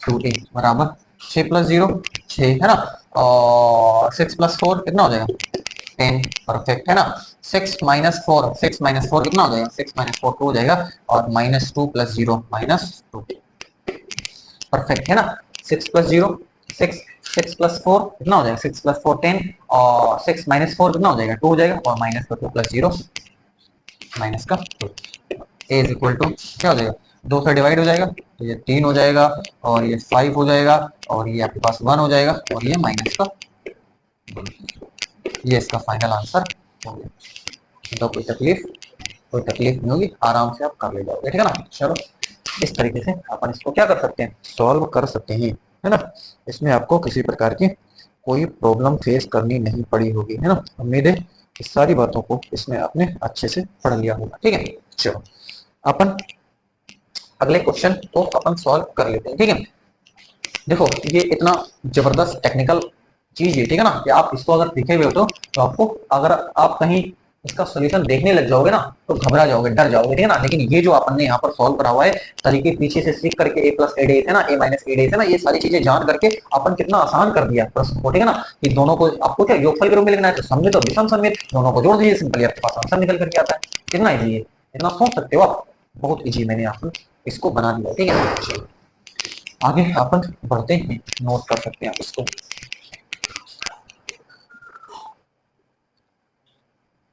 2a बराबर 6 प्लस 0 6 है ना, और 6 प्लस 4 कितना हो जाएगा 10 परफेक्ट है ना, 6 माइनस 4 कितना हो जाएगा 6 माइनस 4 2 हो जाएगा, और माइनस 2 प्लस 0 माइनस 2 परफेक्ट है ना, 6 प्लस 0 6 6 प्लस 4 कितना हो जाएगा 6 प्लस 4 10, और 6 माइनस 4 कितना हो जाएगा 2 हो जाएगा, और माइनस का 2 प्लस 0 माइनस का 2, ए इज इक्वल टू क्या हो जाएगा 2 से डिवाइड हो जाएगा तो ये 3 हो जाएगा, और ये 5 हो जाएगा, और ये आपके पास 1 हो जाएगा, और ये माइनस का, ये इसका फाइनल आंसर हो गया। तो कोई तकलीफ नहीं होगी, आराम से आप कर ले जाओगे, ठीक है ना। चलो इस तरीके से अपन इसको क्या कर सकते हैं, सॉल्व कर सकते हैं, है ना। इसमें आपको किसी प्रकार की कोई प्रॉब्लम फेस करनी नहीं पड़ी होगी, है ना। उम्मीद है इस सारी बातों को इसमें आपने अच्छे से पढ़ लिया होगा, ठीक है। चलो अपन अगले क्वेश्चन को अपन सॉल्व कर लेते हैं, ठीक है। देखो ये इतना जबरदस्त टेक्निकल चीज है, ठीक है ना, कि आप इसको अगर सीखे हुए हो तो आपको अगर आप कहीं इसका सोल्यूशन देखने लग जाओगे ना तो घबरा जाओगे, डर जाओगे, ठीक है ना। लेकिन ये जो अपन ने यहाँ पर सॉल्व करा हुआ है तरीके पीछे से सीख करके ए प्लस ए डेज है ना, ए माइनस ए डेज है ना, ये सारी चीजें जान करके अपन कितना आसान कर दिया प्रश्न को, ठीक है ना। कि दोनों को आपको क्या योगफल के रूप में लिखना है, तो सम्मित और विषम सम्मित दोनों को जोड़ दीजिए, सिंपली आपके पास आंसर निकल करके आता है। कितना इजी है, इतना सोच सकते हो आप, बहुत इजी मैंने आपको इसको बना दिया, ठीक है। आगे अपन बढ़ते हैं, नोट कर सकते हैं आप इसको,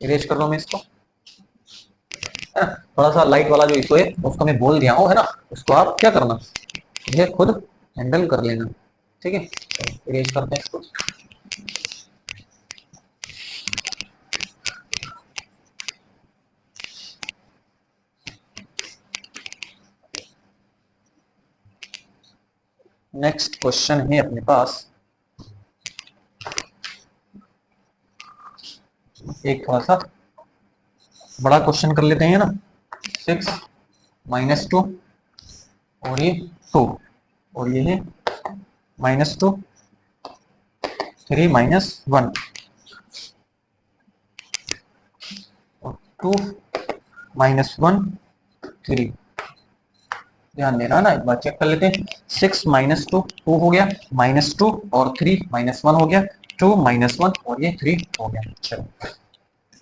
इरेज कर लो मैं इसको, है ना। थोड़ा सा लाइट वाला जो इशू है उसको मैं बोल दिया हूँ, है ना, उसको आप क्या करना ये खुद हैंडल कर लेना, ठीक है। इरेज करते हैं इसको, नेक्स्ट क्वेश्चन है अपने पास एक थोड़ा सा बड़ा क्वेश्चन कर लेते हैं ना, 6 माइनस 2 और ये 2 और ये है माइनस 2 3 माइनस 1 और 2 माइनस 1 3, ध्यान देना ना, एक बार चेक कर लेते हैं। 6 माइनस 2 2 हो गया, माइनस 2 और 3 माइनस 1 हो गया, 2 माइनस 1 और ये 3 हो गया। चलो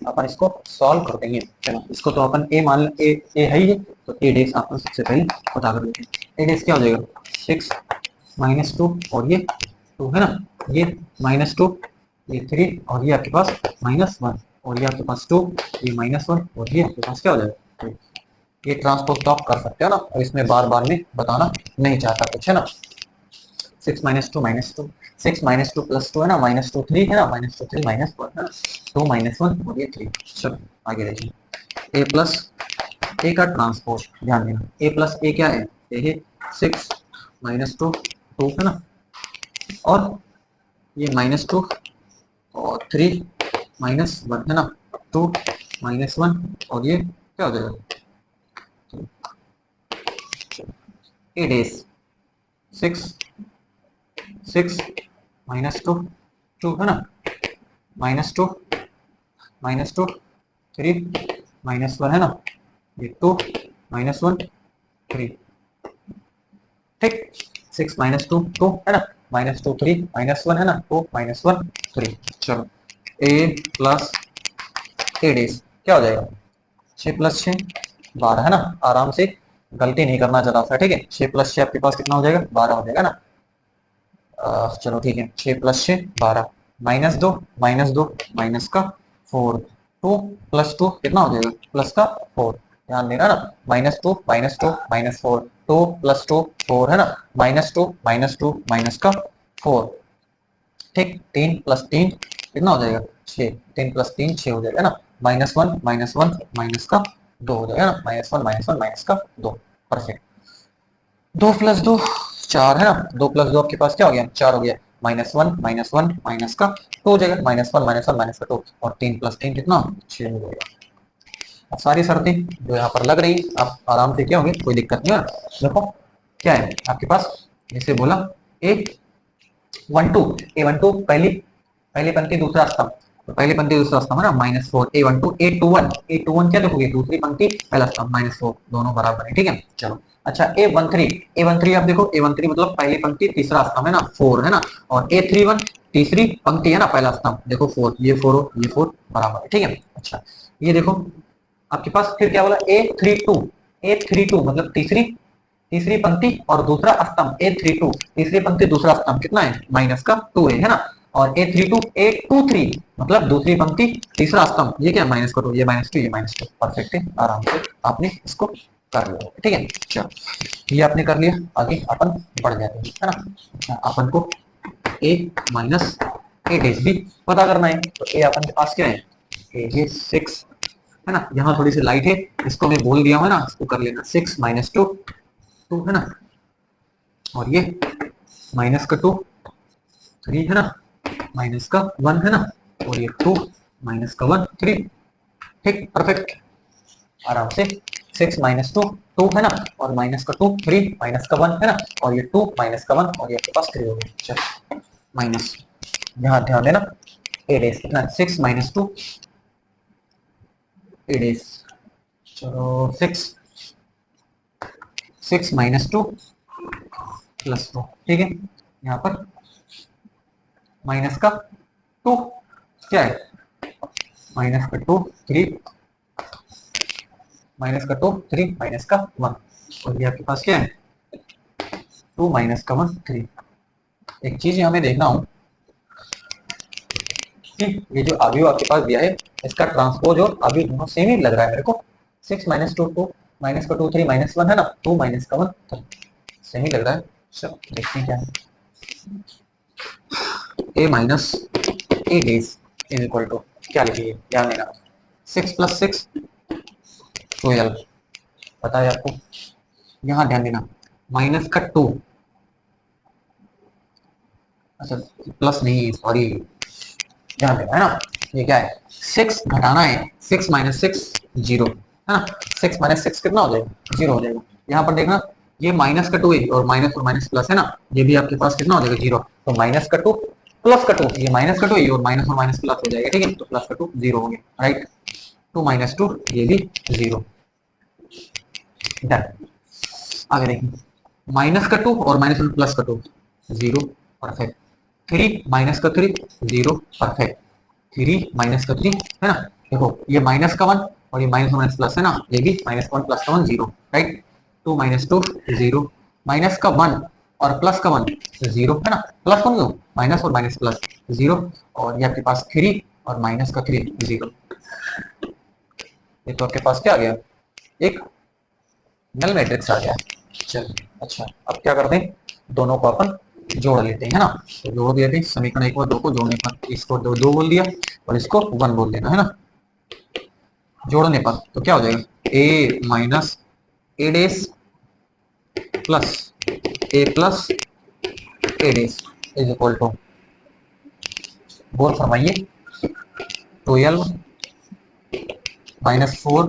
अपन इसको सॉल्व कर देंगे, चलो इसको तो अपन ए मान ए है ही, तो ए डेज अपन सबसे पहले पता कर लेते हैं। ए डेज क्या हो जाएगा 6 माइनस 2 और ये 2 है ना, ये माइनस 2 ये 3 और ये आपके पास माइनस 1 और ये आपके पास 2 ये माइनस 1 और ये आपके पास क्या हो जाएगा 3। ये ट्रांसपोज तो आप कर सकते हो ना, और इसमें बार बार में बताना नहीं चाहता कुछ, है ना। 6 माइनस 2 माइनस 2 6 माइनस 2 प्लस 2 है ना, माइनस 2 3 है ना, माइनस 2 3 माइनस 1 है ना, 2 माइनस 1 और ये 3। चलो आगे देखिए, ए प्लस ए का ट्रांसपोज, ध्यान देना ए प्लस ए क्या है, ये है 6 माइनस 2 2 है ना, और ये माइनस 2 और 3 -1 है ना, 2 -1 और ये क्या हो जाएगा 8 days 6 6 -2 2 है ना, -2 -2 3 -1 है ना, ये 2 -1 3 ठीक, 6 -2 2 है ना, -2 3 -1 है ना, 2 -1 3। चलो a प्लस ए डेज क्या हो जाएगा 6 + 6 12 है ना, आराम से गलती नहीं करना जरा सा, ठीक है। 6 + 6 आपके पास कितना हो जाएगा 12 हो जाएगा ना। चलो ठीक है, 6 + 6 12 -2 -2 माइनस का 4 2 + 2 कितना हो जाएगा प्लस का 4, ध्यान देना ना, -2 -2 -4 2 + 2 4 है ना, -2 -2 माइनस का 4 ठीक, 3 + 3 कितना हो जाएगा 6, 3 + 3 6 हो जाएगा ना, -1 -1 माइनस का 2 हो जाएगा ना, -1 -1 माइनस का 2। परफेक्ट, 2 + 2 4 है ना, 2 + 2 आपके पास क्या हो गया 4 हो गया, -1 -1 माइनस का 2 हो जाएगा, -1 -1 माइनस का 2 और 3 + 3 कितना 6 हो जाएगा। अब सारी शर्तें जो यहाँ पर लग रही आप आराम से क्या होंगे, कोई दिक्कत नहीं है। देखो क्या है आपके पास, जैसे बोला A12 A12 पहली पहली पंक्ति दूसरा स्तंभ, तो पहली पंक्ति दूसरा स्तंभ है ना, -4 A12 A21 क्या देखोगे दूसरी पंक्ति पहला स्तंभ -4 दोनों बराबर है, ठीक है। चलो अच्छा A13 आप देखो A13 मतलब पहली पंक्ति तीसरा स्तंभ है ना 4 है ना, और A31 तीसरी पंक्ति है ना पहला स्तंभ देखो 4 ये 4 ये 4 बराबर है, ठीक है। अच्छा ये देखो आपके पास फिर क्या बोला A32 मतलब तीसरी तीसरी पंक्ति और दूसरा स्तंभ A32 तीसरी पंक्ति दूसरा स्तंभ कितना है माइनस का 2 है ना, और A23 मतलब दूसरी पंक्ति तीसरा स्तंभ ये क्या -2 ये -2 ये -2 परफेक्ट है, आराम से आपने इसको कर लिया, ठीक है। चलो ये आपने कर लिया, आगे अपन बढ़ जाते हैं है ना। अच्छा अपन को A माइनस ए डेज भी पता करना है, तो A अपन के पास क्या है ये 6 है ना, यहाँ थोड़ी सी लाइट है इसको मैं बोल दिया हूँ ना, इसको कर लेना 6 -2 2 है ना, और ये माइनस का 2 3 है ना, माइनस का 1 है ना, और ये 2 माइनस का 1 3 ठीक परफेक्ट, आराम से 6 -2 2 है ना, और माइनस का 2 3 माइनस का 1 है ना, और ये 2 माइनस का 1 और ये आपके पास 3 हो गया। चलो माइनस, यहाँ ध्यान देना ए डेज कितना 6 -2 ए डेज, चलो 6 6 -2 +2 ठीक है, यहाँ पर माइनस का 2 क्या है माइनस का 2 3 माइनस का 2 3 माइनस का 1 और ये आपके पास क्या है 2 माइनस का 1 3। एक चीज यहाँ में देखना हूँ कि ये जो अवयव आपके पास दिया है इसका ट्रांसपोज और अवयव दोनों सेम ही लग रहा है मेरे को, 6 -2 2 माइनस का 2 3 -1 है ना, 2 माइनस का 1 3 सेम ही लग रहा है। चलो देखते हैं क्या है, a minus A dash is equal to क्या लिखिए ध्यान देना 6 + 6 12 पता है आपको, यहाँ ध्यान देना माइनस का 2 अच्छा प्लस नहीं सॉरी ध्यान देना है ना, ये क्या है 6 घटाना है 6 -6 0 है ना, 6 -6 कितना हो जाएगा 0 हो जाएगा। यहाँ पर देखना ये माइनस का 2 है और माइनस प्लस है ना, ये भी आपके पास कितना हो जाएगा 0, तो माइनस का 2 प्लस का 2 ये माइनस का 2 है और माइनस प्लस हो जाएगा, ठीक है, तो प्लस का 2 0 हो गया राइट, 2 -2 ये भी 0 डन। आगे देखिए माइनस का 2 और प्लस का 2 0 परफेक्ट, 3 माइनस का 3 0 परफेक्ट, 3 माइनस का 3 है ना, देखो ये माइनस का 1 और ये माइनस प्लस है ना, ये भी -1 प्लस का 1 0 राइट, 2 -2 0 माइनस का 1 और प्लस का 1 0 है ना, प्लस कौन दो माइनस और माइनस प्लस 0 और ये आपके पास 3 और माइनस का 3 0, ये तो आपके पास क्या आ गया एक नल मैट्रिक्स आ गया। चल अच्छा अब क्या करते हैं दोनों को अपन जोड़ लेते हैं है ना, तो जोड़ देते हैं समीकरण 1 और 2 को जोड़ने पर इसको 2 बोल दिया और इसको 1 बोल देना है ना, जोड़ने पर तो क्या हो जाएगा a minus A dash plus a plus a dash is equal to गौर फरमाइए, 12 माइनस 4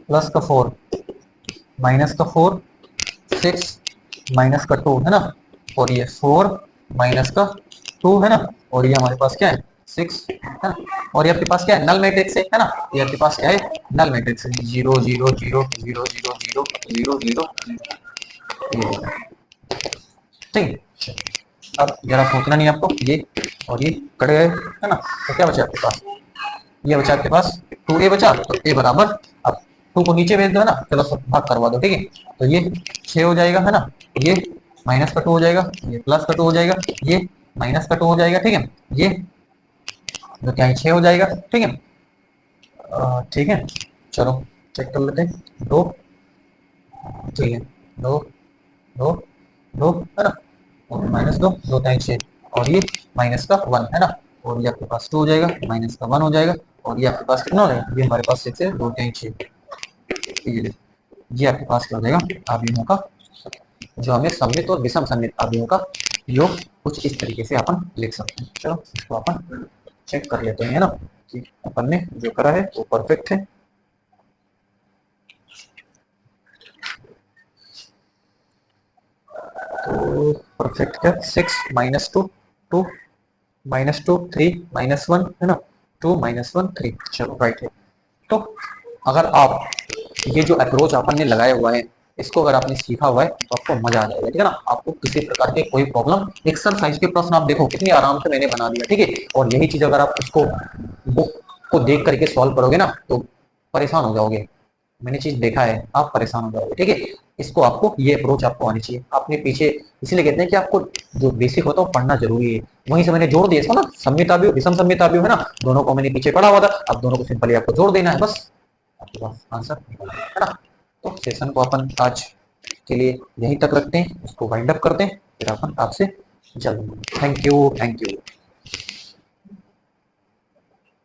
प्लस का 4 माइनस का 4, 6 माइनस का 2 है ना, और ये 4 माइनस का 2 है ना, और ये हमारे पास क्या है 6 है ना, और ये आपके पास क्या है नल मैट्रिक्स है ना, ये आपके पास क्या है नल मैट्रिक्स है, 0 0 0 0 0 0 0 0 ठीक। अब जरा सोचना नहीं आपको, ये और ये कट गए है ना, तो क्या बचा आपके पास, ये बचा आपके पास 2a बचा, तो a बराबर, अब 2 को नीचे भेज दो है ना, चलो सब भाग करवा दो, ठीक है, तो ये 6 हो जाएगा है ना, ये माइनस का 2 हो जाएगा, ये प्लस का 2 हो जाएगा, ये माइनस का 2 हो जाएगा, ठीक है, ये तो क्या 6 हो जाएगा, ठीक है, ठीक है, चलो चेक कर लेते हैं, 2, ठीक है, 2 2 2 है ना, और माइनस 2 2 टाइम 6, और ये माइनस का 1 है ना, और ये आपके पास 2 हो जाएगा, माइनस का 1 हो जाएगा, और ये आपके पास कितना हो जाएगा, ये हमारे पास 6 है, 2 टाइम 6, ये आपके पास क्या हो जाएगा आव्यूहों का, जो हमें सममित और विषम सममित आव्यूहों का योग कुछ इस तरीके से अपन लिख सकते हैं। चलो इसको अपन चेक कर लेते हैं, है ना, कि अपन ने जो करा है वो परफेक्ट है। तो परफेक्ट क्या, 6 माइनस 2 2 माइनस 2 3 माइनस 1 है ना, 2 माइनस 1 3, चलो राइट है। तो अगर आप ये जो अप्रोच आपन ने लगाया हुआ है, इसको अगर आपने सीखा हुआ है तो आपको मजा आ जाएगा, ठीक है ना, आपको किसी प्रकार के कोई प्रॉब्लम, एक्सरसाइज के प्रश्न आप देखो कितनी आराम से मैंने बना दिया, ठीक है, और यही चीज अगर आप उसको बुक को देख करके सॉल्व करोगे ना तो परेशान हो जाओगे, मैंने चीज देखा है, आप परेशान हो जाओगे, ठीक है, इसको आपको ये अप्रोच आपको आनी चाहिए, आपने पीछे इसलिए कहते हैं कि आपको जो बेसिक होता है वो पढ़ना जरूरी है, वहीं से मैंने जोड़ दिया इसको ना, सम्मिताव्यूह विषम सम्मिताव्यूह है ना, दोनों को मैंने पीछे पढ़ा हुआ था, अब दोनों को सिंपली आपको जोड़ देना है बस, आपके पास आंसर है ना। तो सेशन को अपन आज के लिए यहीं तक रखते हैं, इसको वाइंड अप करते हैं, फिर अपन आपसे जल्द, थैंक यू थैंक यू।